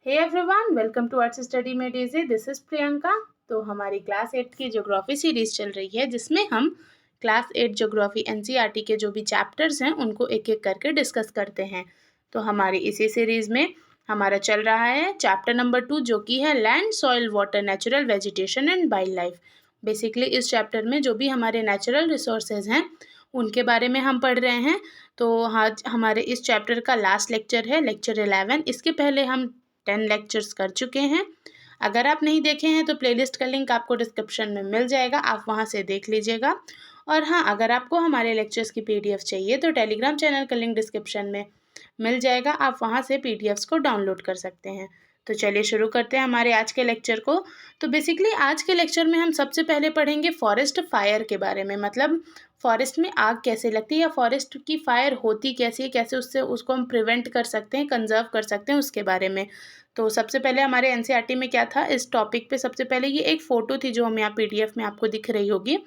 Hey everyone, welcome to arts study में Daisy. This is Priyanka. तो हमारी क्लास 8 की ज्योग्राफी सीरीज चल रही है जिसमें हम क्लास 8 ज्योग्राफी एनसीईआरटी के जो भी चैप्टर्स हैं उनको एक एक करके डिस्कस करते हैं। तो हमारी इसी सीरीज में हमारा चल रहा है चैप्टर नंबर 2 जो कि है land, soil, water, natural vegetation and wild life. Basically इस चैप्टर में जो भी हमारे नेचुरल रिसोर्सेज हैं उनके बारे में हम पढ़ रहे हैं। तो आज हमारे इस चैप्टर का लास्ट लेक्चर है लेक्चर 11। इसके पहले हम 10 लेक्चर्स कर चुके हैं। अगर आप नहीं देखे हैं तो प्लेलिस्ट का लिंक आपको डिस्क्रिप्शन में मिल जाएगा, आप वहां से देख लीजिएगा। और हाँ, अगर आपको हमारे लेक्चर्स की पीडीएफ चाहिए तो टेलीग्राम चैनल का लिंक डिस्क्रिप्शन में मिल जाएगा, आप वहां से पीडीएफ्स को डाउनलोड कर सकते हैं। तो चलिए शुरू करते हैं हमारे आज के लेक्चर को। तो बेसिकली आज के लेक्चर में हम सबसे पहले पढ़ेंगे फॉरेस्ट फायर के बारे में, मतलब फॉरेस्ट में आग कैसे लगती है या फॉरेस्ट की फायर होती कैसी है, कैसे उससे उसको हम प्रिवेंट कर सकते हैं, कंजर्व कर सकते हैं, उसके बारे में। तो सबसे पहले हमारे एनसीईआरटी में क्या था इस टॉपिक पे, सबसे पहले ये एक फ़ोटो थी जो हमें यहाँ पीडीएफ में आपको दिख रही होगी।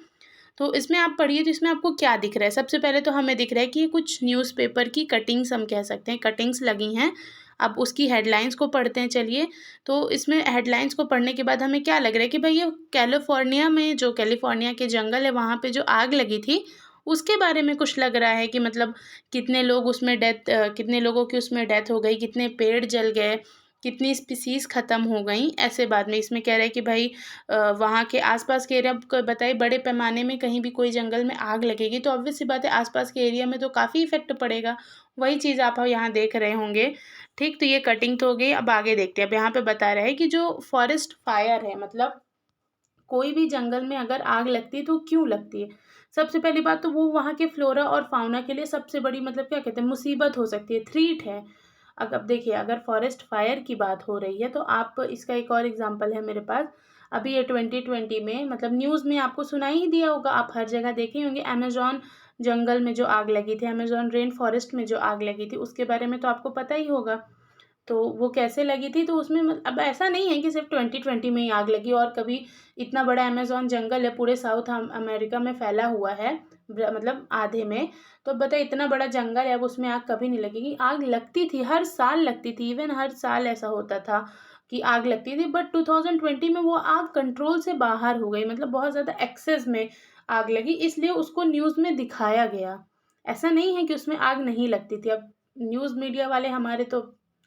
तो इसमें आप पढ़िए तो इसमें आपको क्या दिख रहा है। सबसे पहले तो हमें दिख रहा है कि ये कुछ न्यूज़पेपर की कटिंग्स, हम कह सकते हैं कटिंग्स लगी हैं। अब उसकी हेडलाइंस को पढ़ते हैं चलिए। तो इसमें हेडलाइंस को पढ़ने के बाद हमें क्या लग रहा है कि भाई ये कैलिफोर्निया में, जो कैलिफोर्निया के जंगल है वहाँ पे जो आग लगी थी उसके बारे में कुछ लग रहा है कि मतलब कितने लोग उसमें कितने लोगों की उसमें डेथ हो गई, कितने पेड़ जल गए, कितनी स्पीसीज़ ख़त्म हो गई। ऐसे बाद में इसमें कह रहा है कि भाई वहाँ के आसपास के एरिया को बताइए, बड़े पैमाने में कहीं भी कोई जंगल में आग लगेगी तो ऑब्वियस सी बात है आसपास के एरिया में तो काफ़ी इफेक्ट पड़ेगा। वही चीज़ आप यहाँ देख रहे होंगे। ठीक, तो ये कटिंग तो हो गई। अब आगे देखते हैं। अब यहाँ पे बता रहा है कि जो फॉरेस्ट फायर है, मतलब कोई भी जंगल में अगर आग लगती है तो क्यों लगती है। सबसे पहली बात तो वो वहाँ के फ्लोरा और फाउना के लिए सबसे बड़ी, मतलब क्या कहते हैं, मुसीबत हो सकती है, थ्रीट है। अब देखिए, अगर फॉरेस्ट फायर की बात हो रही है तो आप इसका एक और एग्जांपल है मेरे पास। अभी ये 2020 में, मतलब न्यूज़ में आपको सुनाई ही दिया होगा, आप हर जगह देखे होंगे, अमेजोन जंगल में जो आग लगी थी, अमेजोन रेन फॉरेस्ट में जो आग लगी थी उसके बारे में तो आपको पता ही होगा। तो वो कैसे लगी थी, तो उसमें अब ऐसा नहीं है कि सिर्फ 2020 में ही आग लगी और कभी, इतना बड़ा अमेजोन जंगल है, पूरे साउथ अमेरिका में फैला हुआ है, मतलब आधे में। तो अब बताइए, इतना बड़ा जंगल है, अब उसमें आग कभी नहीं लगेगी। आग लगती थी, हर साल लगती थी, इवन हर साल ऐसा होता था कि आग लगती थी। बट 2020 में वो आग कंट्रोल से बाहर हो गई, मतलब बहुत ज़्यादा एक्सेस में आग लगी, इसलिए उसको न्यूज़ में दिखाया गया। ऐसा नहीं है कि उसमें आग नहीं लगती थी। अब न्यूज़ मीडिया वाले हमारे तो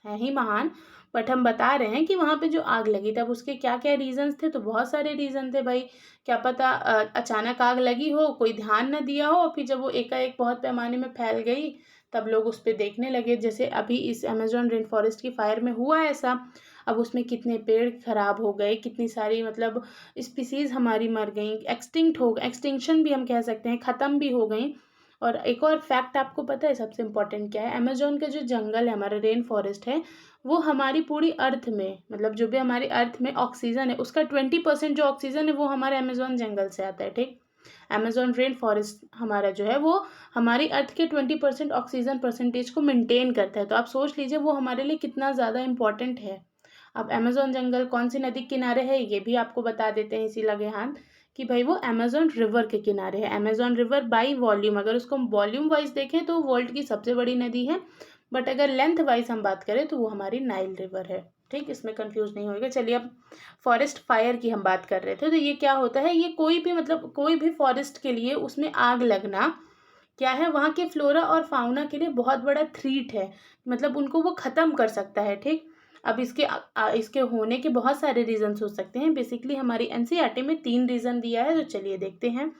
हैं ही महान, बट हम बता रहे हैं कि वहाँ पे जो आग लगी तब उसके क्या क्या रीजंस थे। तो बहुत सारे रीज़न थे भाई। क्या पता अचानक आग लगी हो, कोई ध्यान न दिया हो, और फिर जब वो एकाएक बहुत पैमाने में फैल गई तब लोग उस पर देखने लगे। जैसे अभी इस अमेजोन रेन फॉरेस्ट की फायर में हुआ ऐसा। अब उसमें कितने पेड़ खराब हो गए, कितनी सारी मतलब स्पीसीज हमारी मर गई, एक्सटिंक्शन भी हम कह सकते हैं, ख़त्म भी हो गई। और एक और फैक्ट आपको पता है सबसे इम्पोर्टेंट क्या है, अमेजोन का जो जंगल है, हमारा रेन फॉरेस्ट है, वो हमारी पूरी अर्थ में, मतलब जो भी हमारी अर्थ में ऑक्सीजन है उसका 20% जो ऑक्सीजन है वो हमारे अमेजोन जंगल से आता है। ठीक, अमेजोन रेन फॉरेस्ट हमारा जो है वो हमारी अर्थ के 20% ऑक्सीजन परसेंटेज को मेंटेन करता है। तो आप सोच लीजिए वो हमारे लिए कितना ज़्यादा इम्पोर्टेंट है। अब अमेजोन जंगल कौन सी नदी के किनारे है ये भी आपको बता देते हैं इसी लगे हाथ, कि भाई वो अमेजोन रिवर के किनारे है। अमेजोन रिवर बाई वॉल्यूम, अगर उसको वॉल्यूम वाइज देखें तो वर्ल्ड की सबसे बड़ी नदी है, बट अगर लेंथ वाइज हम बात करें तो वो हमारी नाइल रिवर है। ठीक, इसमें कंफ्यूज नहीं होगा। चलिए, अब फॉरेस्ट फायर की हम बात कर रहे थे। तो ये क्या होता है, ये कोई भी, मतलब कोई भी फॉरेस्ट के लिए उसमें आग लगना क्या है, वहाँ के फ्लोरा और फाउना के लिए बहुत बड़ा थ्रीट है, मतलब उनको वो ख़त्म कर सकता है। ठीक, अब इसके होने के बहुत सारे रीजंस हो सकते हैं। बेसिकली हमारी एनसीईआरटी में 3 रीज़न दिया है, तो चलिए देखते हैं।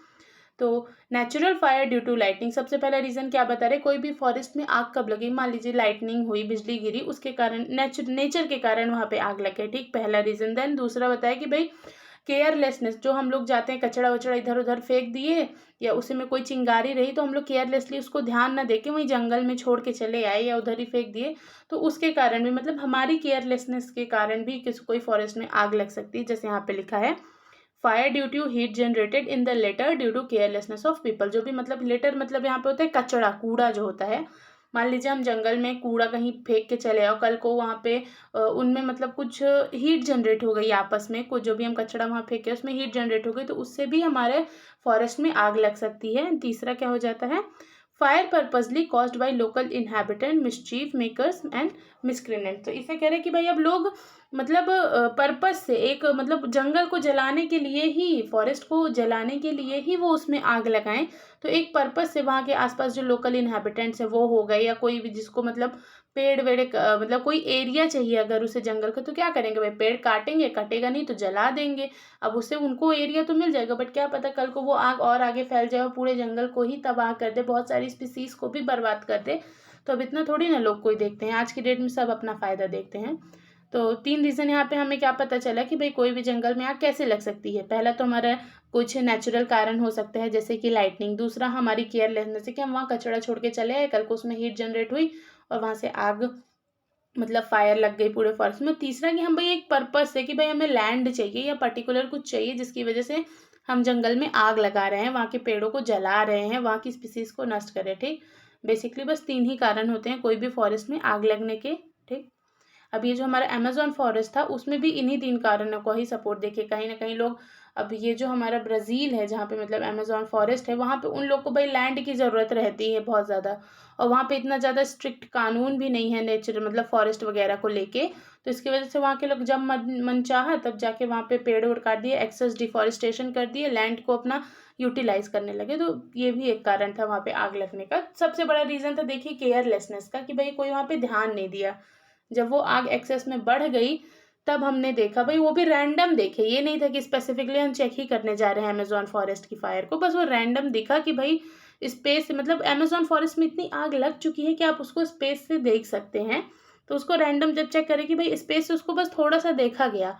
तो natural fire due to lightning, सबसे पहला रीज़न क्या बता रहे, कोई भी फॉरेस्ट में आग कब लगी, मान लीजिए लाइटनिंग हुई, बिजली गिरी, उसके कारण, नेचर के कारण वहाँ पे आग लगे। ठीक, पहला रीज़न। देन दूसरा बताया कि भाई केयरलेसनेस, जो हम लोग जाते हैं कचरा वचड़ा इधर उधर फेंक दिए, या उसी में कोई चिंगारी रही तो हम लोग केयरलेसली उसको ध्यान ना देके वहीं जंगल में छोड़ के चले आए या उधर ही फेंक दिए, तो उसके कारण भी, मतलब हमारी केयरलेसनेस के कारण भी किसी कोई फॉरेस्ट में आग लग सकती है। जैसे यहाँ पे लिखा है, fire due to heat generated in the litter due to carelessness of people. जो भी, मतलब लेटर मतलब यहाँ पे होता है कचड़ा, कूड़ा जो होता है। मान लीजिए हम जंगल में कूड़ा कहीं फेंक के चले आओ, कल को वहाँ पे उनमें मतलब कुछ हीट जनरेट हो गई आपस में, कुछ जो भी हम कचरा वहाँ फेंके उसमें हीट जनरेट हो गई, तो उससे भी हमारे फॉरेस्ट में आग लग सकती है। तीसरा क्या हो जाता है, fire purposely caused by local inhabitant, mischief makers and miscreant. तो इसे कह रहे हैं कि भाई अब लोग मतलब पर्पस से एक मतलब जंगल को जलाने के लिए ही, फॉरेस्ट को जलाने के लिए ही वो उसमें आग लगाएं। तो एक पर्पस से वहाँ के आसपास जो लोकल इनहैबिटेंट्स है वो हो गए, या कोई भी जिसको मतलब पेड़ वेड़ मतलब कोई एरिया चाहिए अगर उसे जंगल का, तो क्या करेंगे भाई, पेड़ काटेंगे, कटेगा नहीं तो जला देंगे। अब उससे उनको एरिया तो मिल जाएगा, बट क्या पता कल को वो आग और आगे फैल जाए और पूरे जंगल को ही तबाह कर दे, बहुत सारी स्पीसीज को भी बर्बाद कर दे। तो अब इतना थोड़ी ना लोग कोई देखते हैं, आज की डेट में सब अपना फ़ायदा देखते हैं। तो 3 रीज़न यहाँ पे हमें क्या पता चला कि भाई कोई भी जंगल में आग कैसे लग सकती है। पहला तो हमारा कुछ नेचुरल कारण हो सकता है, जैसे कि लाइटनिंग। दूसरा हमारी केयरलेसनेस से कि हम वहाँ कचरा छोड़ के चले आए, कल को उसमें हीट जनरेट हुई और वहाँ से आग मतलब फायर लग गई पूरे फॉरेस्ट में। तीसरा कि हम भाई एक पर्पस है कि भाई हमें लैंड चाहिए या पर्टिकुलर कुछ चाहिए जिसकी वजह से हम जंगल में आग लगा रहे हैं, वहाँ के पेड़ों को जला रहे हैं, वहाँ की स्पीसीज को नष्ट करें। ठीक, बेसिकली बस 3 ही कारण होते हैं कोई भी फॉरेस्ट में आग लगने के। ठीक, अब ये जो हमारा अमेजोन फॉरेस्ट था उसमें भी इन्हीं 3 कारणों को ही सपोर्ट देखे कहीं ना कहीं लोग। अब ये जो हमारा ब्राज़ील है जहाँ पे मतलब अमेजोन फॉरेस्ट है, वहाँ पे उन लोग को भाई लैंड की ज़रूरत रहती है बहुत ज़्यादा, और वहाँ पे इतना ज़्यादा स्ट्रिक्ट कानून भी नहीं है नेचर मतलब फॉरेस्ट वगैरह को लेके। तो इसकी वजह से वहाँ के लोग जब मन चाहा तब जाके वहाँ पे पेड़ उड़ काट दिए, एक्सेस डिफॉरेस्टेशन कर दिए, लैंड को अपना यूटिलाइज करने लगे। तो ये भी एक कारण था वहाँ पे आग लगने का। सबसे बड़ा रीज़न था देखिए केयरलेसनेस का, कि भाई कोई वहाँ पे ध्यान नहीं दिया। जब वो आग एक्सेस में बढ़ गई तब हमने देखा भाई, वो भी रैंडम देखे, ये नहीं था कि स्पेसिफिकली हम चेक ही करने जा रहे हैं अमेजोन फॉरेस्ट की फायर को, बस वो रैंडम दिखा कि भाई स्पेस से मतलब अमेजोन फॉरेस्ट में इतनी आग लग चुकी है कि आप उसको स्पेस से देख सकते हैं। तो उसको रैंडम जब चेक करें कि भाई स्पेस से उसको बस थोड़ा सा देखा गया,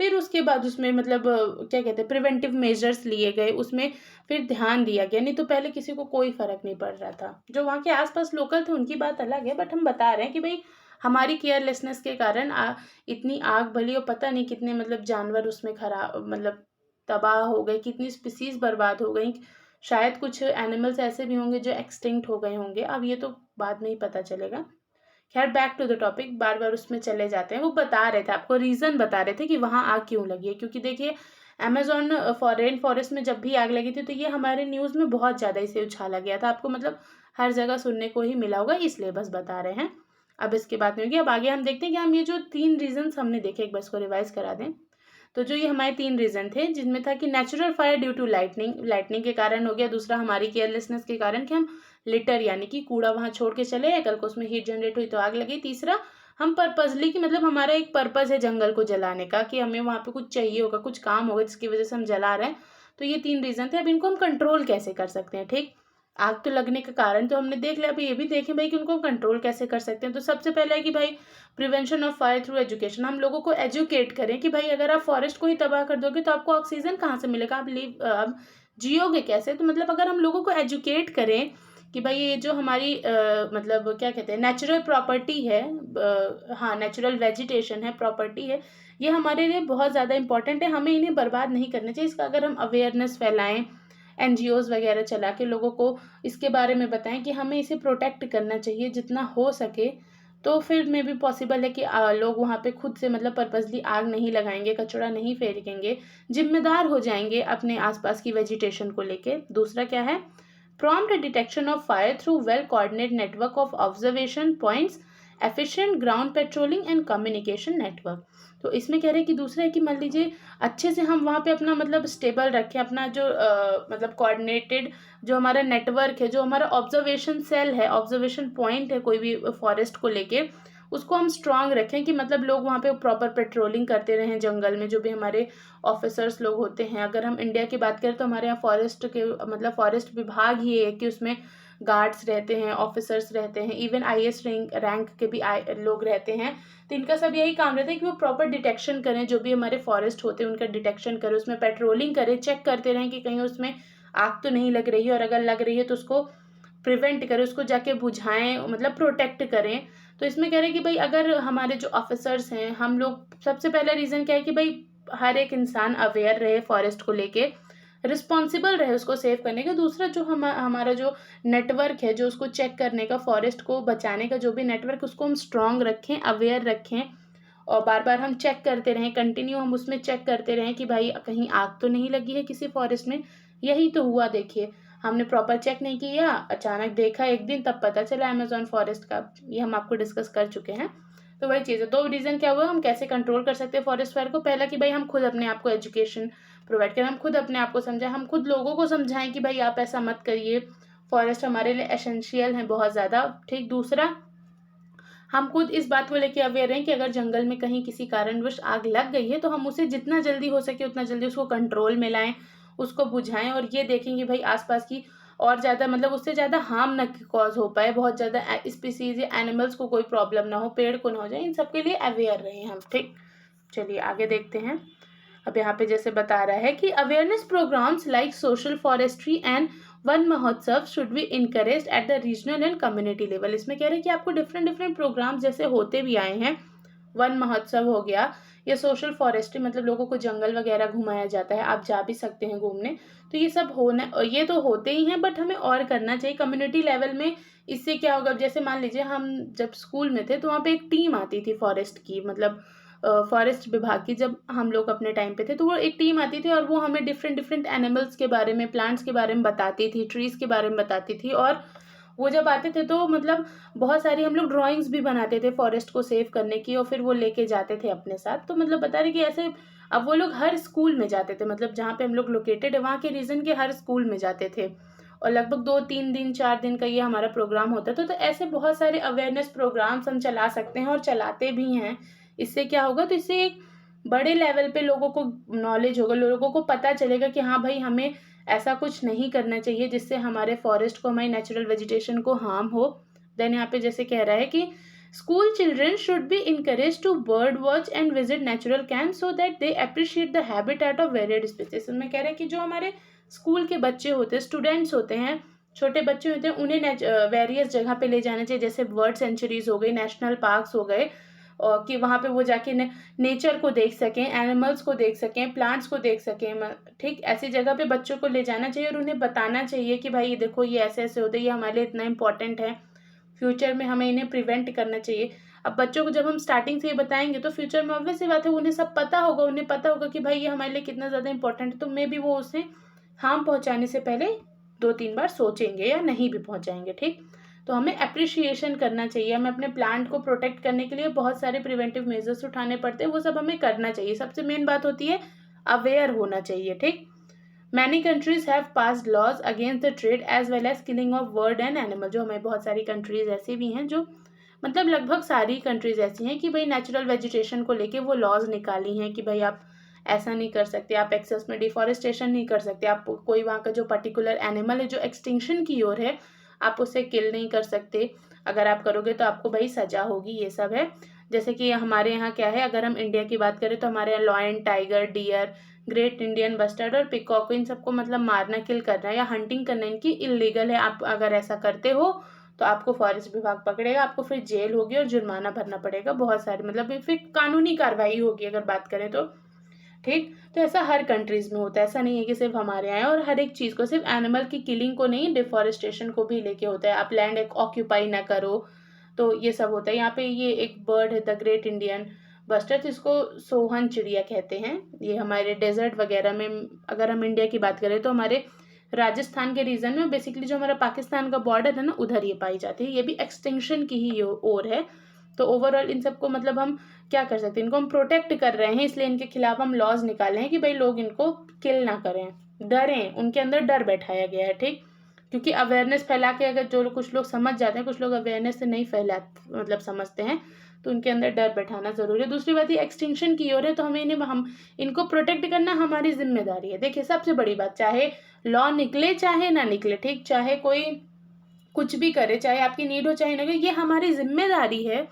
फिर उसके बाद उसमें मतलब क्या कहते हैं प्रिवेंटिव मेजर्स लिए गए, उसमें फिर ध्यान दिया गया। नहीं तो पहले किसी को कोई फर्क नहीं पड़ रहा था। जो वहाँ के आसपास लोकल थे उनकी बात अलग है, बट हम बता रहे हैं कि भाई हमारी केयरलेसनेस के कारण इतनी आग भली और पता नहीं कितने मतलब जानवर उसमें खराब मतलब तबाह हो गए, कितनी स्पीसीज बर्बाद हो गई। शायद कुछ एनिमल्स ऐसे भी होंगे जो एक्सटिंक्ट हो गए होंगे, अब ये तो बाद में ही पता चलेगा। खैर बैक टू द टॉपिक, बार बार उसमें चले जाते हैं। वो बता रहे थे आपको, रीज़न बता रहे थे कि वहाँ आग क्यों लगी है, क्योंकि देखिए अमेजोन रेन फॉरेस्ट में जब भी आग लगी थी तो ये हमारे न्यूज़ में बहुत ज़्यादा इसे उछाला गया था, आपको मतलब हर जगह सुनने को ही मिला होगा, इसलिए बस बता रहे हैं। अब इसके बाद में होगी, अब आगे हम देखते हैं कि हम ये जो 3 रीजंस हमने देखे एक बार इसको रिवाइज करा दें। तो जो ये हमारे 3 रीजन थे जिनमें था कि natural fire due to lightning के कारण हो गया। दूसरा हमारी केयरलेसनेस के कारण कि हम लिटर यानी कि कूड़ा वहाँ छोड़ के चले गए, कल को उसमें हीट जनरेट हुई तो आग लगी। तीसरा हम पर्पजली कि मतलब हमारा एक पर्पज है जंगल को जलाने का, कि हमें वहाँ पे कुछ चाहिए होगा, कुछ काम होगा जिसकी वजह से हम जला रहे हैं। तो ये 3 रीजन थे। अब इनको हम कंट्रोल कैसे कर सकते हैं। ठीक, आग तो लगने का कारण तो हमने देख लिया, अभी ये भी देखें भाई कि उनको कंट्रोल कैसे कर सकते हैं। तो सबसे पहले है कि भाई prevention of fire through education, हम लोगों को एजुकेट करें कि भाई अगर आप फॉरेस्ट को ही तबाह कर दोगे तो आपको ऑक्सीजन कहाँ से मिलेगा, आप जियोगे कैसे। तो मतलब अगर हम लोगों को एजुकेट करें कि भाई ये जो हमारी मतलब क्या कहते हैं नेचुरल प्रॉपर्टी है, हाँ नेचुरल वेजिटेशन है, प्रॉपर्टी है, ये हमारे लिए बहुत ज़्यादा इंपॉर्टेंट है, हमें इन्हें बर्बाद नहीं करना चाहिए। इसका अगर हम अवेयरनेस फैलाएं, एनजीओज़ वगैरह चला के लोगों को इसके बारे में बताएं कि हमें इसे प्रोटेक्ट करना चाहिए जितना हो सके, तो फिर मे भी पॉसिबल है कि लोग वहाँ पे खुद से मतलब पर्पसली आग नहीं लगाएंगे, कचरा नहीं फेंकेंगे, जिम्मेदार हो जाएंगे अपने आसपास की वेजिटेशन को लेके। दूसरा क्या है, prompt detection of fire through well coordinated network of observation points, efficient ground patrolling and communication network। तो इसमें कह रहे हैं कि दूसरा है कि मान लीजिए अच्छे से हम वहाँ पे अपना मतलब स्टेबल रखें, अपना जो मतलब कोऑर्डिनेटेड जो हमारा नेटवर्क है, जो हमारा ऑब्जर्वेशन सेल है, ऑब्जर्वेशन पॉइंट है कोई भी फॉरेस्ट को लेके, उसको हम स्ट्रांग रखें कि मतलब लोग वहाँ पे प्रॉपर पेट्रोलिंग करते रहें जंगल में, जो भी हमारे ऑफिसर्स लोग होते हैं। अगर हम इंडिया की बात करें तो हमारे यहाँ फॉरेस्ट के मतलब फॉरेस्ट विभाग ही है कि उसमें गार्ड्स रहते हैं, ऑफिसर्स रहते हैं, इवन आईएएस रैंक के भी लोग रहते हैं। तो इनका सब यही काम रहता है कि वो प्रॉपर डिटेक्शन करें, जो भी हमारे फॉरेस्ट होते हैं उनका डिटेक्शन करें, उसमें पेट्रोलिंग करें, चेक करते रहें कि कहीं उसमें आग तो नहीं लग रही है, और अगर लग रही है तो उसको प्रिवेंट करें, उसको जाके बुझाएं, मतलब प्रोटेक्ट करें। तो इसमें कह रहे हैं कि भाई अगर हमारे जो ऑफिसर्स हैं, हम लोग सबसे पहला रीज़न क्या है कि भाई हर एक इंसान अवेयर रहे फॉरेस्ट को लेके, रिस्पॉन्सिबल रहे उसको सेव करने का। दूसरा जो हमारा जो नेटवर्क है, जो उसको चेक करने का, फॉरेस्ट को बचाने का जो भी नेटवर्क, उसको हम स्ट्रांग रखें, अवेयर रखें, और बार बार हम चेक करते रहें, कंटिन्यू हम उसमें चेक करते रहें कि भाई कहीं आग तो नहीं लगी है किसी फॉरेस्ट में। यही तो हुआ देखिए, हमने प्रॉपर चेक नहीं किया, अचानक देखा एक दिन, तब पता चला अमेजोन फॉरेस्ट का। ये हम आपको डिस्कस कर चुके हैं। तो वही चीज़ है। तो रीज़न क्या हुआ, हम कैसे कंट्रोल कर सकते हैं फॉरेस्ट फायर को? पहला कि भाई हम खुद अपने आप को एजुकेशन प्रोवाइड करें, हम खुद अपने आप को समझाएं, हम खुद लोगों को समझाएं कि भाई आप ऐसा मत करिए, फॉरेस्ट हमारे लिए एसेंशियल है बहुत ज़्यादा। ठीक। दूसरा, हम खुद इस बात को लेके अवेयर हैं कि अगर जंगल में कहीं किसी कारणवश आग लग गई है तो हम उसे जितना जल्दी हो सके उतना जल्दी उसको कंट्रोल में लाएं, उसको बुझाएं, और ये देखें कि भाई आसपास की और ज़्यादा मतलब उससे ज़्यादा हार्म न कॉज हो पाए, बहुत ज़्यादा स्पीसीज या एनिमल्स को कोई प्रॉब्लम ना हो, पेड़ को ना हो जाए, इन सब के लिए अवेयर रहें हम। ठीक। चलिए आगे देखते हैं। अब यहाँ पे जैसे बता रहा है कि awareness programs like social forestry and Van Mahotsav should be encouraged at the regional and community level. इसमें कह रहे हैं कि आपको डिफरेंट डिफरेंट प्रोग्राम जैसे होते भी आए हैं, वन महोत्सव हो गया, या सोशल फॉरेस्ट्री मतलब लोगों को जंगल वगैरह घुमाया जाता है, आप जा भी सकते हैं घूमने। तो ये सब होना, ये तो होते ही हैं, बट हमें और करना चाहिए कम्युनिटी लेवल में। इससे क्या होगा, जैसे मान लीजिए हम जब स्कूल में थे तो वहाँ पे एक टीम आती थी फॉरेस्ट की, मतलब फॉरेस्ट विभाग की, जब हम लोग अपने टाइम पे थे तो वो एक टीम आती थी और वो हमें डिफरेंट डिफरेंट एनिमल्स के बारे में, प्लांट्स के बारे में बताती थी, ट्रीज के बारे में बताती थी। और वो जब आते थे तो मतलब बहुत सारी हम लोग ड्राइंग्स भी बनाते थे फॉरेस्ट को सेव करने की, और फिर वो लेके जाते थे अपने साथ। तो मतलब बता रहे कि ऐसे अब वो लोग हर स्कूल में जाते थे, मतलब जहाँ पे हम लोग लोकेटेड है वहाँ के रीजन के हर स्कूल में जाते थे, और लगभग 2-3 दिन 4 दिन का ये हमारा प्रोग्राम होता था। तो ऐसे बहुत सारे अवेयरनेस प्रोग्राम्स हम चला सकते हैं और चलाते भी हैं। इससे क्या होगा, तो इससे एक बड़े लेवल पे लोगों को नॉलेज होगा, लोगों को पता चलेगा कि हाँ भाई हमें ऐसा कुछ नहीं करना चाहिए जिससे हमारे फॉरेस्ट को, हमारी नेचुरल वेजिटेशन को हार्म हो। देन यहाँ पे जैसे कह रहा है कि school children should be encourage to bird watch and visit natural camp so that they appreciate the habitat of varied species. में कह रहे हैं कि जो हमारे स्कूल के बच्चे होते हैं, स्टूडेंट्स होते हैं, छोटे बच्चे होते हैं, उन्हें वेरियस जगह पे ले जाना चाहिए, जैसे बर्ड सेंचुरीज हो गई, नेशनल पार्क्स हो गए, और कि वहाँ पे वो जाके नेचर को देख सकें, एनिमल्स को देख सकें, प्लांट्स को देख सकें। ठीक। ऐसी जगह पे बच्चों को ले जाना चाहिए और उन्हें बताना चाहिए कि भाई देखो ये ऐसे ऐसे होते हैं, ये हमारे लिए इतना इंपॉर्टेंट है, फ्यूचर में हमें इन्हें प्रिवेंट करना चाहिए। अब बच्चों को जब हम स्टार्टिंग से ये बताएंगे तो फ्यूचर में ऑब्वियस सी बात है उन्हें सब पता होगा, उन्हें पता होगा कि भाई ये हमारे लिए कितना ज़्यादा इंपॉर्टेंट है, तो मे भी वो उसे हार्म पहुँचाने से पहले 2-3 बार सोचेंगे या नहीं भी पहुँचाएंगे। ठीक। तो हमें अप्रिशिएशन करना चाहिए, हमें अपने प्लांट को प्रोटेक्ट करने के लिए बहुत सारे प्रिवेंटिव मेजर्स उठाने पड़ते हैं, वो सब हमें करना चाहिए। सबसे मेन बात होती है अवेयर होना चाहिए। ठीक। Many countries have passed laws against the trade as well as killing of bird and animal. जो हमें बहुत सारी कंट्रीज ऐसी भी हैं जो, मतलब लगभग सारी कंट्रीज ऐसी हैं कि भाई नेचुरल वेजिटेशन को लेके वो लॉज निकाली हैं कि भाई आप ऐसा नहीं कर सकते, आप एक्सेस में डिफॉरेस्टेशन नहीं कर सकते, आप कोई वहाँ का जो पर्टिकुलर एनिमल है जो एक्सटिंक्शन की ओर है आप उसे किल नहीं कर सकते, अगर आप करोगे तो आपको भाई सजा होगी, ये सब है। जैसे कि हमारे यहाँ क्या है, अगर हम इंडिया की बात करें तो हमारे यहाँ lion, tiger, deer, great Indian bustard और पिकॉक, इन सबको मतलब मारना, किल करना या हंटिंग करना इनकी इलीगल है। आप अगर ऐसा करते हो तो आपको फॉरेस्ट विभाग पकड़ेगा, आपको फिर जेल होगी और जुर्माना भरना पड़ेगा, बहुत सारे मतलब फिर कानूनी कार्रवाई होगी अगर बात करें तो। ठीक। तो ऐसा हर कंट्रीज में होता है, ऐसा नहीं है कि सिर्फ हमारे यहाँ है, और हर एक चीज़ को, सिर्फ एनिमल की किलिंग को नहीं, डिफॉरेस्टेशन को भी लेके होता है। आप लैंड ऑक्यूपाई ना करो, तो ये सब होता है। यहाँ पे ये एक बर्ड है द ग्रेट इंडियन बस्टर्ड, इसको सोहन चिड़िया कहते हैं। ये हमारे डेजर्ट वगैरह में, अगर हम इंडिया की बात करें तो हमारे राजस्थान के रीजन में, बेसिकली जो हमारा पाकिस्तान का बॉर्डर है ना उधर ये पाई जाती है। ये भी एक्सटिंक्शन की ही ओर है। तो ओवरऑल इन सबको मतलब हम क्या कर सकते हैं, इनको हम प्रोटेक्ट कर रहे हैं, इसलिए इनके खिलाफ हम लॉज निकाले हैं कि भाई लोग इनको किल ना करें, डरें, उनके अंदर डर बैठाया गया है। ठीक। क्योंकि अवेयरनेस फैला के अगर जो कुछ लोग समझ जाते हैं, कुछ लोग अवेयरनेस से नहीं फैला मतलब समझते हैं, तो उनके अंदर डर बैठाना जरूरी है। दूसरी बात ये एक्सटिंक्शन की ओर है, तो हमें हम इनको प्रोटेक्ट करना हमारी जिम्मेदारी है। देखिए सबसे बड़ी बात, चाहे लॉ निकले चाहे ना निकले, ठीक, चाहे कोई कुछ भी करे, चाहे आपकी नीड हो चाहे ना हो, ये हमारी जिम्मेदारी है,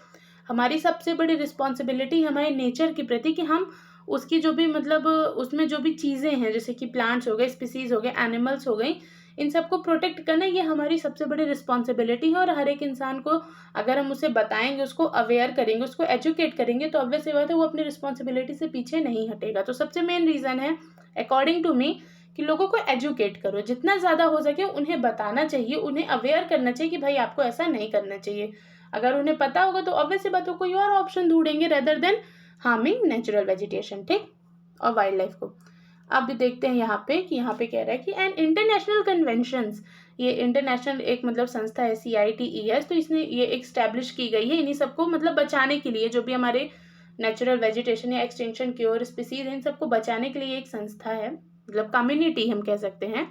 हमारी सबसे बड़ी रिस्पॉन्सिबिलिटी हमारे नेचर के प्रति कि हम उसकी जो भी मतलब उसमें जो भी चीज़ें हैं, जैसे कि प्लांट्स हो गए, स्पीसीज हो गए, एनिमल्स हो गई, इन सबको प्रोटेक्ट करना ये हमारी सबसे बड़ी रिस्पॉन्सिबिलिटी है। और हर एक इंसान को अगर हम उसे बताएंगे, उसको अवेयर करेंगे, उसको एजुकेट करेंगे, तो ऑब्वियस सी बात है वो अपनी रिस्पॉन्सिबिलिटी से पीछे नहीं हटेगा। तो सबसे मेन रीज़न है अकॉर्डिंग टू मी कि लोगों को एजुकेट करो, जितना ज़्यादा हो सके उन्हें बताना चाहिए, उन्हें अवेयर करना चाहिए कि भाई आपको ऐसा नहीं करना चाहिए। अगर उन्हें पता होगा तो ऑब्वियस सी बात है कोई और ऑप्शन ढूंढेंगे rather than harming natural vegetation, ठीक, और वाइल्ड लाइफ को। अब देखते हैं यहाँ पे कि यहाँ पे कह रहा है कि एन इंटरनेशनल कन्वेंशंस, ये इंटरनेशनल एक मतलब संस्था है CITES, तो इसने ये एस्टैब्लिश की गई है इन्हीं सबको मतलब बचाने के लिए, जो भी हमारे नेचुरल वेजिटेशन या एक्सटिंक्शन क्योर स्पीसीज इन सबको बचाने के लिए एक संस्था है, मतलब कम्युनिटी हम कह सकते हैं।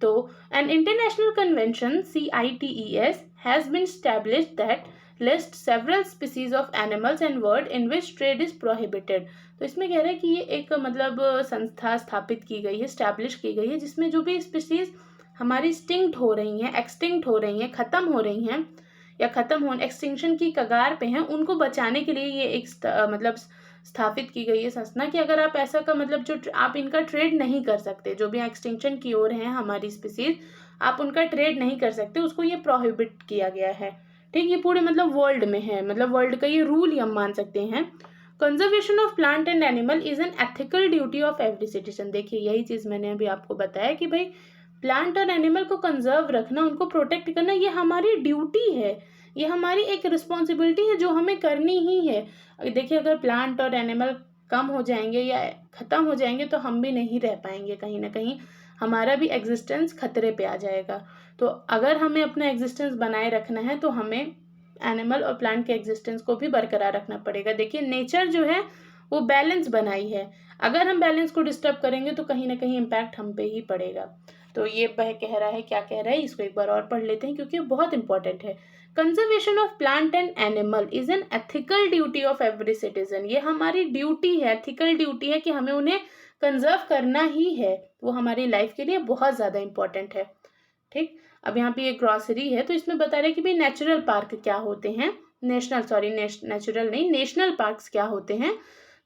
तो an international convention CITES has been established that list several species of animals and bird in which trade is prohibited. तो इसमें कह रहा है कि ये एक मतलब संस्था स्थापित की गई है, स्टैब्लिश की गई है, जिसमें जो भी स्पीसीज हमारी स्टिंक्ट हो रही हैं, एक्सटिंक्ट हो रही हैं, ख़त्म हो रही हैं या ख़त्म हो एक्सटिंक्शन की कगार पे हैं, उनको बचाने के लिए ये एक मतलब स्थापित की गई है संस्था कि अगर आप ऐसा का मतलब जो आप इनका ट्रेड नहीं कर सकते, जो भी एक्सटिंक्शन की ओर हैं हमारी स्पीसीज, आप उनका ट्रेड नहीं कर सकते, उसको ये प्रोहिबिट किया गया है। ठीक, ये पूरे मतलब वर्ल्ड में है, मतलब वर्ल्ड का ये रूल ही हम मान सकते हैं। Conservation of plant and animal is an ethical duty of every citizen. देखिए यही चीज़ मैंने अभी आपको बताया कि भाई प्लांट और एनिमल को कंजर्व रखना, उनको प्रोटेक्ट करना, ये हमारी ड्यूटी है, ये हमारी एक रिस्पॉन्सिबिलिटी है जो हमें करनी ही है। देखिए अगर प्लांट और एनिमल कम हो जाएंगे या ख़त्म हो जाएंगे तो हम भी नहीं रह पाएंगे, कहीं ना कहीं हमारा भी एग्जिस्टेंस खतरे पे आ जाएगा। तो अगर हमें अपना एग्जिस्टेंस बनाए रखना है तो हमें एनिमल और प्लांट के एग्जिस्टेंस को भी बरकरार रखना पड़ेगा। देखिए नेचर जो है वो बैलेंस बनाई है, अगर हम बैलेंस को डिस्टर्ब करेंगे तो कहीं ना कहीं इम्पैक्ट हम पे ही पड़ेगा। तो ये वह कह रहा है, क्या कह रहा है इसको एक बार और पढ़ लेते हैं क्योंकि बहुत इंपॉर्टेंट है। Conservation of plant and animal is an ethical duty of every citizen. ये हमारी ड्यूटी है, एथिकल ड्यूटी है कि हमें उन्हें कंजर्व करना ही है, वो हमारी लाइफ के लिए बहुत ज़्यादा इंपॉर्टेंट है। ठीक, अब यहाँ पे ये ग्रॉसरी है तो इसमें बता रहे हैं कि भाई नेचुरल पार्क क्या होते हैं, नेचुरल नहीं, नेशनल पार्क्स क्या होते हैं।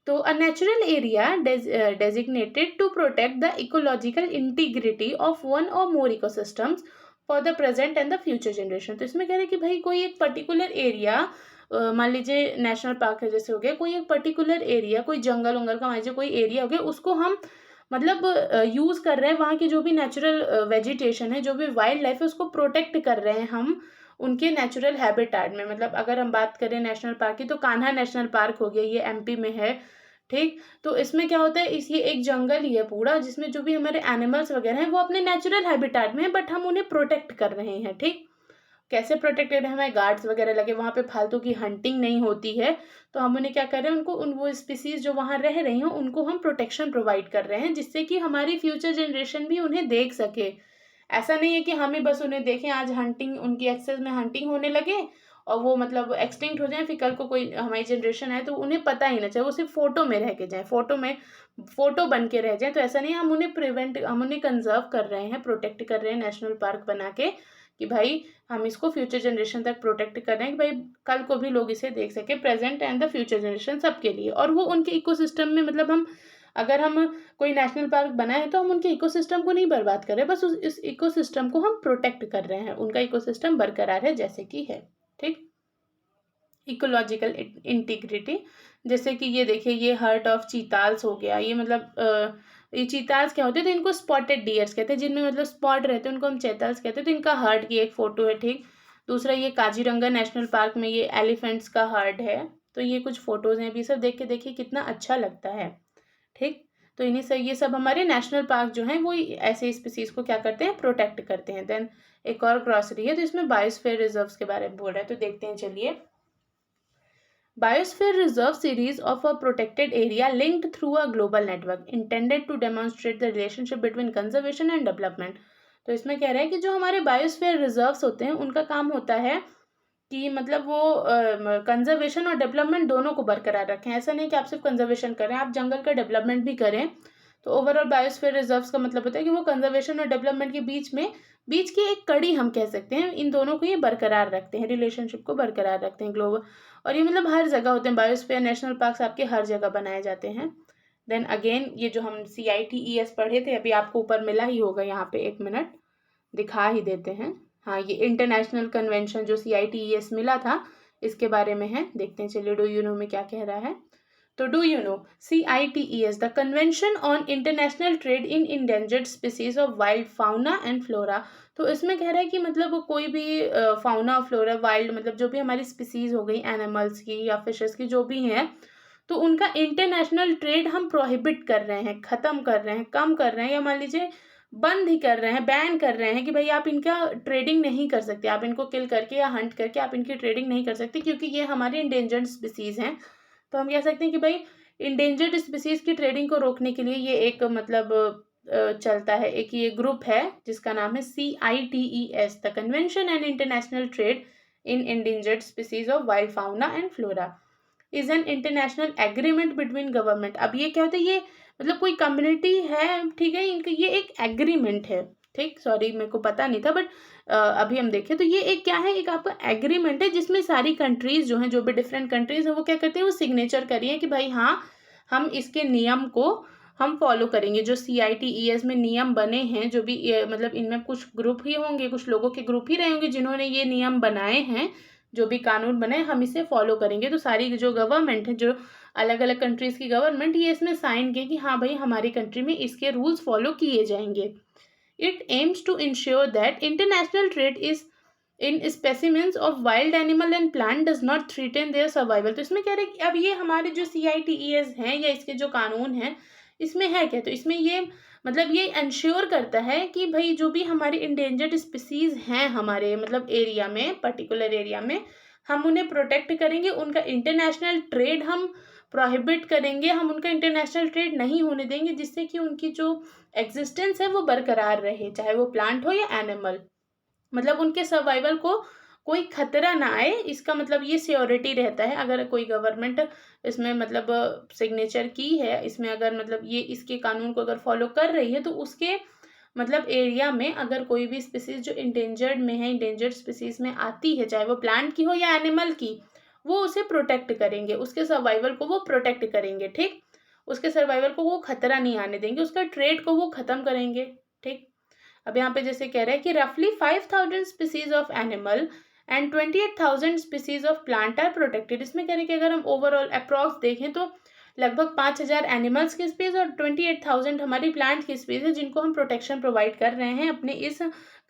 तो a natural area designated to protect the ecological integrity of one or more ecosystems for the present and the future generation। तो इसमें कह रहे हैं कि भाई कोई एक पर्टिकुलर एरिया, मान लीजिए नेशनल पार्क है जैसे हो गया, कोई एक पर्टिकुलर एरिया, कोई जंगल उंगल का मान लीजिए कोई एरिया हो गया, उसको हम मतलब यूज़ कर रहे हैं, वहाँ की जो भी नेचुरल वेजिटेशन है, जो भी वाइल्ड लाइफ है, उसको प्रोटेक्ट कर रहे हैं हम उनके नेचुरल हैबिटेट में। मतलब अगर हम बात करें नेशनल पार्क की तो कान्हा नेशनल पार्क हो गया, ये MP में है। ठीक, तो इसमें क्या होता है, इस ये एक जंगल ही है पूरा जिसमें जो भी हमारे एनिमल्स वगैरह हैं वो अपने नेचुरल हैबिटेट में है, बट हम उन्हें प्रोटेक्ट कर रहे हैं। ठीक, कैसे प्रोटेक्टेड है, हमारे गार्ड्स वगैरह लगे, वहाँ पे फालतू की हंटिंग नहीं होती है, तो हम उन्हें क्या कर रहे हैं, उनको उन वो स्पीसीज जो वहाँ रह रही हैं उनको हम प्रोटेक्शन प्रोवाइड कर रहे हैं, जिससे कि हमारी फ्यूचर जनरेशन भी उन्हें देख सके। ऐसा नहीं है कि हम ही बस उन्हें देखें, आज हंटिंग उनकी एक्सेस में हंटिंग होने लगे और वो मतलब एक्सटिंक्ट हो जाए, फिर कल को कोई हमारी जनरेशन है तो उन्हें पता ही ना चले, वो सिर्फ फोटो में रह के जाए, फोटो बन के रह जाए। तो ऐसा नहीं है, हम उन्हें कंजर्व कर रहे हैं, प्रोटेक्ट कर रहे हैं नेशनल पार्क बना के, कि भाई हम इसको फ्यूचर जनरेशन तक प्रोटेक्ट कर रहे हैं कि भाई कल को भी लोग इसे देख सके, present and the future generation सबके लिए। और वो उनके इकोसिस्टम में मतलब हम अगर हम कोई नेशनल पार्क बनाए तो हम उनके इकोसिस्टम को नहीं बर्बाद कर रहे, बस इस इकोसिस्टम को हम प्रोटेक्ट कर रहे हैं, उनका इकोसिस्टम बरकरार है जैसे कि है। ठीक, इकोलॉजिकल इंटीग्रिटी, जैसे कि ये देखिए ये हर्ट ऑफ चीताल्स हो गया, ये मतलब ये चीताल्स क्या होते हैं, तो इनको स्पॉटेड डियर्स कहते हैं, जिनमें मतलब स्पॉट रहते हैं उनको हम चैताल्स कहते हैं। तो इनका हर्ट की एक फोटो है। ठीक, दूसरा ये काजीरंगा नेशनल पार्क में ये एलिफेंट्स का हर्ट है, तो ये कुछ फोटोज हैं, अभी सब देख के देखिए कितना अच्छा लगता है। ठीक, तो इन्हीं से ये सब हमारे नेशनल पार्क जो हैं वो ऐसे स्पीसीज को क्या करते हैं, प्रोटेक्ट करते हैं। देन एक और ग्रॉसरी है तो इसमें बायोस्फीयर रिजर्व्स के बारे में बोल रहा है, तो देखते हैं चलिए। Biosphere Reserve series of a protected area linked through a global network intended to demonstrate the relationship between conservation and development। तो इसमें कह रहा है कि जो हमारे बायोस्फीयर रिजर्व्स होते हैं उनका काम होता है कि मतलब वो कंजर्वेशन और डेवलपमेंट दोनों को बरकरार रखें। ऐसा नहीं कि आप सिर्फ कंजर्वेशन करें, आप जंगल का डेवलपमेंट भी करें। तो ओवरऑल बायोस्फीयर रिजर्व्स का मतलब होता है कि वो कंजर्वेशन और डेवलपमेंट के बीच की एक कड़ी हम कह सकते हैं, इन दोनों को ये बरकरार रखते हैं, रिलेशनशिप को बरकरार रखते हैं ग्लोबल। और ये मतलब हर जगह होते हैं, बायोस्फीयर नेशनल पार्क्स आपके हर जगह बनाए जाते हैं। देन अगेन ये जो हम CITES पढ़े थे, अभी आपको ऊपर मिला ही होगा, यहाँ पे 1 मिनट दिखा ही देते हैं। हाँ, ये इंटरनेशनल कन्वेंशन जो CITES मिला था इसके बारे में है, देखते हैं चलिए डू यू नो में क्या कह रहा है। तो do you know CITES the convention on international trade in endangered species of wild fauna and flora. तो इसमें कह रहा है कि मतलब कोई भी फाउना और फ्लोरा वाइल्ड मतलब जो भी हमारी स्पीसीज हो गई एनिमल्स की या फिशेस की जो भी हैं, तो उनका इंटरनेशनल ट्रेड हम प्रोहिबिट कर रहे हैं, ख़त्म कर रहे हैं, कम कर रहे हैं, या मान लीजिए बंद ही कर रहे हैं, बैन कर रहे हैं कि भाई आप इनका ट्रेडिंग नहीं कर सकते, आप इनको किल करके या हंट करके आप इनकी ट्रेडिंग नहीं कर सकते, क्योंकि ये हमारी इंडेंजर्ड स्पीसीज़ हैं। तो हम कह सकते हैं कि भाई इंडेंजर्ड स्पीसीज़ की ट्रेडिंग को रोकने के लिए ये एक मतलब चलता है, एक ये ग्रुप है जिसका नाम है CITES, the convention and international trade in endangered species of wild fauna and flora is an international agreement between government. अब ये क्या होता है, ये मतलब कोई कम्युनिटी है, ठीक है, इनका ये एक एग्रीमेंट है, ठीक, सॉरी मेरे को पता नहीं था, बट अभी हम देखें तो ये एक क्या है, एक आपका एग्रीमेंट है जिसमें सारी कंट्रीज जो हैं, जो भी डिफरेंट कंट्रीज है, वो क्या करते हैं, वो सिग्नेचर करिए कि भाई हाँ हम इसके नियम को हम फॉलो करेंगे। जो CITES में नियम बने हैं, जो भी मतलब इनमें कुछ ग्रुप ही होंगे, कुछ लोगों के ग्रुप ही रहेंगे जिन्होंने ये नियम बनाए हैं, जो भी कानून बनाए हम इसे फॉलो करेंगे। तो सारी जो गवर्नमेंट है, जो अलग अलग कंट्रीज़ की गवर्नमेंट, ये इसमें साइन किए कि हाँ भाई हमारी कंट्री में इसके रूल्स फॉलो किए जाएंगे। It aims to ensure that international trade is in specimens of wild animal and plant does not threaten their survival. तो इसमें कह रहे हैं कि अब ये हमारे जो CITES हैं या इसके जो कानून हैं, इसमें है क्या, तो इसमें ये मतलब ये इंश्योर करता है कि भाई जो भी हमारे इंडेंजर्ड स्पीसीज़ हैं हमारे मतलब एरिया में, पर्टिकुलर एरिया में, हम उन्हें प्रोटेक्ट करेंगे, उनका इंटरनेशनल ट्रेड हम प्रोहिबिट करेंगे, हम उनका इंटरनेशनल ट्रेड नहीं होने देंगे, जिससे कि उनकी जो एग्जिस्टेंस है वो बरकरार रहे, चाहे वो प्लांट हो या एनिमल, मतलब उनके सर्वाइवल को कोई खतरा ना आए, इसका मतलब ये सियोरिटी रहता है। अगर कोई गवर्नमेंट इसमें मतलब सिग्नेचर की है, इसमें अगर मतलब ये इसके कानून को अगर फॉलो कर रही है, तो उसके मतलब एरिया में अगर कोई भी स्पीसीज जो इंडेंजर्ड में है, इंडेंजर्ड स्पीसीज में आती है, चाहे वो प्लांट की हो या एनिमल की, वो उसे प्रोटेक्ट करेंगे, उसके सर्वाइवल को वो प्रोटेक्ट करेंगे, ठीक, उसके सर्वाइवल को वो खतरा नहीं आने देंगे, उसका ट्रेड को वो खत्म करेंगे, ठीक। अब यहाँ पे जैसे कह रहा है कि रफली 5000 species of animal and 28,000 species of plant are protected. इसमें कह रहे हैं कि अगर हम ओवरऑल अप्रॉक्स देखें तो लगभग 5,000 एनिमल्स की स्पीस और 28,000 हमारी प्लांट की स्पीस है, जिनको हम प्रोटेक्शन प्रोवाइड कर रहे हैं अपने इस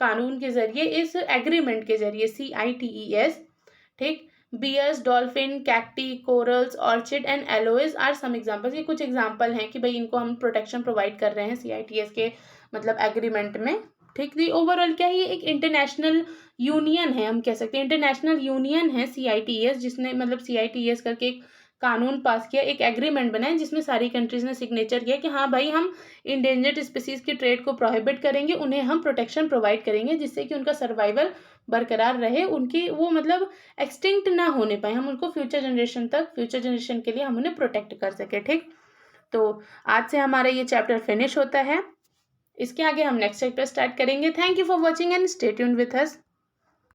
कानून के जरिए, इस एग्रीमेंट के जरिए CITES, ठीक। Bears, dolphin, cacti, corals, orchid and aloes are some examples. ये कुछ एग्जाम्पल हैं कि भाई इनको हम प्रोटेक्शन प्रोवाइड कर रहे हैं CITES के मतलब एग्रीमेंट में, ठीक। दी ओवरऑल क्या है, ये एक इंटरनेशनल यूनियन है, हम कह सकते हैं इंटरनेशनल यूनियन है CITES, जिसने मतलब CITES करके एक कानून पास किया, एक एग्रीमेंट बनाया जिसमें सारी कंट्रीज ने सिग्नेचर किया कि हाँ भाई हम इंडेंजर्ड स्पीसीज की ट्रेड को प्रोहिबिट करेंगे, उन्हें हम प्रोटेक्शन प्रोवाइड करेंगे, जिससे कि उनका सर्वाइवल बरकरार रहे, उनकी वो मतलब एक्सटिंक्ट ना होने पाए, हम उनको फ्यूचर जनरेशन के लिए हम उन्हें प्रोटेक्ट कर सके, ठीक। तो आज से हमारा ये चैप्टर फिनिश होता है, इसके आगे हम नेक्स्ट चैप्टर स्टार्ट करेंगे। Thank you for watching and stay tuned with us.